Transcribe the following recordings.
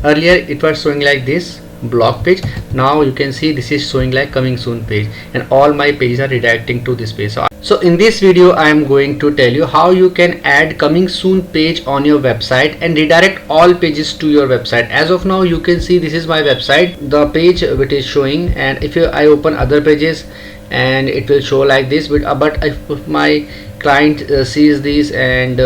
earlier it was showing like this blog page. Now you can see this is showing like coming soon page, and all my pages are redirecting to this page. So in this video I am going to tell you how you can add coming soon page on your website and redirect all pages to your website. As of now you can see this is my website, the page which is showing, and if I open other pages and it will show like this, but if my client sees this and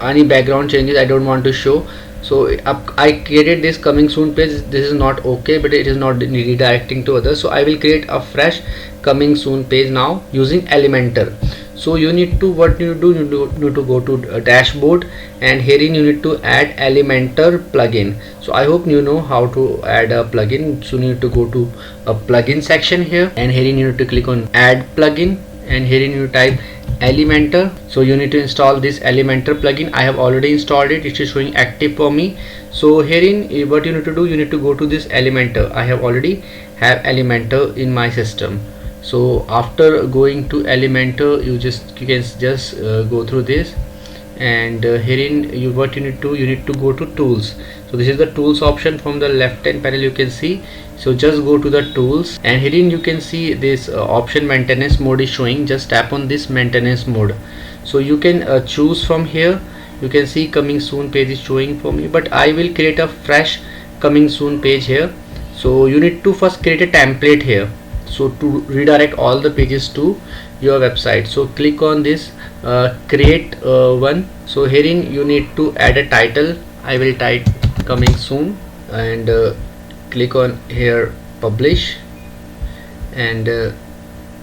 any background changes I don't want to show, so I created this coming soon page. This is not okay, but it is not redirecting to others, so I will create a fresh coming soon page now using Elementor. So you need to, what you do, you need to go to a dashboard, and herein you need to add Elementor plugin. So I hope you know how to add a plugin. So you need to go to a plugin section here, and herein you need to click on add plugin, and herein you type Elementor. So you need to install this Elementor plugin. I have already installed it. It is showing active for me. So herein what you need to do, you need to go to this Elementor. I have already have Elementor in my system. So after going to Elementor, you can just go through this, and herein what you need to go to tools. So this is the tools option from the left hand panel, you can see. So just go to the tools, and herein you can see this option maintenance mode is showing. Just tap on this maintenance mode. So you can choose from here. You can see coming soon page is showing for me, but I will create a fresh coming soon page here. So you need to first create a template here, so to redirect all the pages to your website. So click on this create one. So herein you need to add a title. I will type coming soon, and click on here publish, and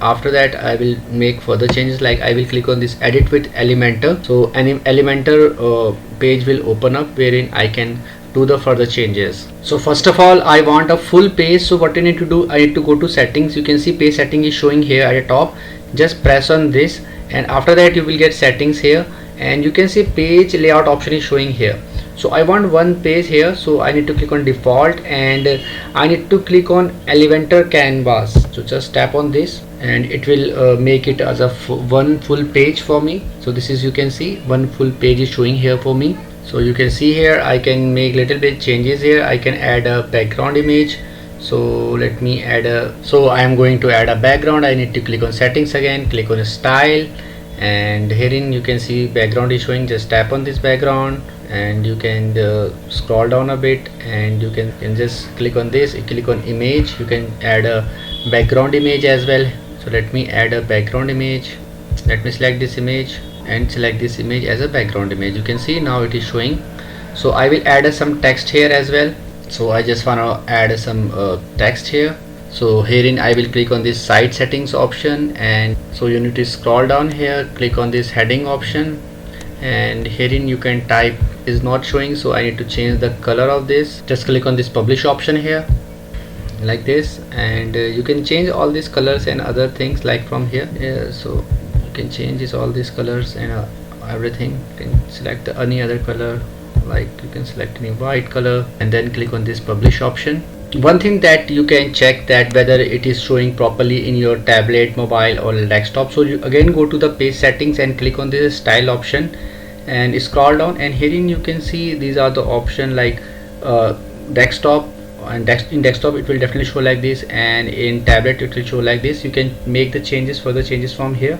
after that I will make further changes, like I will click on this edit with Elementor. So an Elementor page will open up wherein I can do the further changes. So first of all I want a full page. So what I need to do, I need to go to settings. You can see page setting is showing here at the top. Just press on this, and after that you will get settings here, and you can see page layout option is showing here. So I want one page here, so I need to click on default, and I need to click on Elementor canvas. So just tap on this, and it will make it as a one full page for me. So this is, you can see one full page is showing here for me. So you can see here I can make little bit changes here. I can add a background image. So let me add so I am going to add a background. I need to click on settings again, click on style, and herein you can see background is showing. Just tap on this background, and you can scroll down a bit, and you can just click on this. You click on image, you can add a background image as well. So let me add a background image. Let me select this image and select this image as a background image. You can see now it is showing. So I will add some text here as well. So I just want to add some text here. So herein I will click on this site settings option, and so you need to scroll down here, click on this heading option, and herein you can type is not showing, so I need to change the color of this. Just click on this publish option here like this, and you can change all these colors and other things like from here. So you can change this, all these colors and everything. You can select any other color, like you can select any white color, and then click on this publish option. One thing that you can check that whether it is showing properly in your tablet, mobile or desktop. So you again go to the page settings and click on this style option and scroll down, and herein you can see these are the option like desktop, and in desktop it will definitely show like this, and in tablet it will show like this. You can make the changes, further changes from here.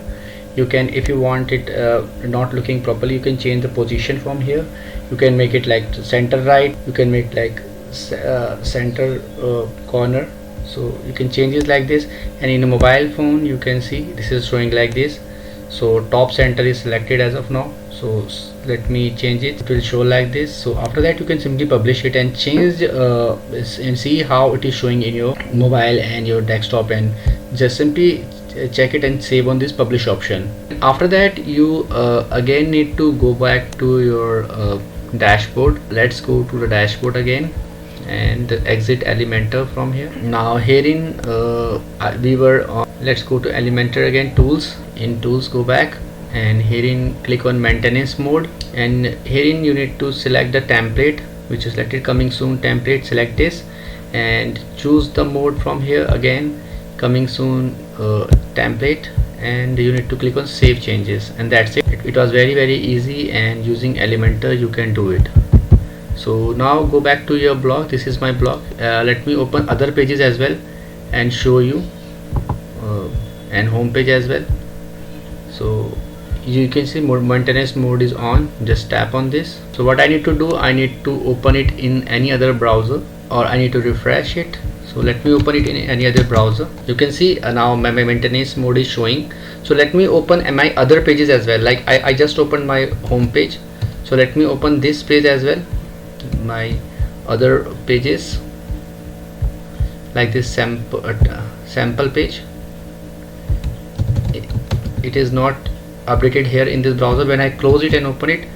You can, if you want it not looking properly, you can change the position from here. You can make it like center right, you can make like center corner. So you can change it like this, and in a mobile phone you can see this is showing like this. So top center is selected as of now. So let me change it, it will show like this. So after that you can simply publish it and change and see how it is showing in your mobile and your desktop, and just simply check it and save on this publish option. After that you again need to go back to your dashboard. Let's go to the dashboard again and exit Elementor from here. Now herein we were on, let's go to Elementor again, tools. In tools go back, and herein click on maintenance mode, and herein you need to select the template which is selected, coming soon template. Select this and choose the mode from here again, coming soon template, and you need to click on save changes, and that's it. It was very easy, and using Elementor you can do it. So now go back to your blog. This is my blog. Let me open other pages as well and show you, and home page as well. So you can see maintenance mode is on. Just tap on this. So what I need to do, I need to open it in any other browser, or I need to refresh it. So let me open it in any other browser. You can see now my maintenance mode is showing. So let me open my other pages as well. Like I just opened my home page, so let me open this page as well, my other pages, like this sample page. It is not updated here in this browser. When I close it and open it,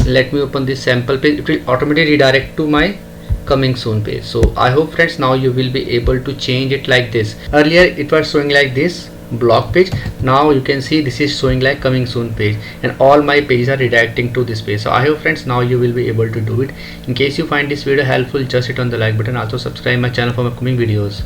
let me open this sample page, it will automatically redirect to my coming soon page. So I hope friends now you will be able to change it like this. Earlier it was showing like this blog page. Now you can see this is showing like coming soon page, and all my pages are redirecting to this page. So I hope friends now you will be able to do it. In case you find this video helpful, just hit on the like button. Also subscribe my channel for upcoming videos.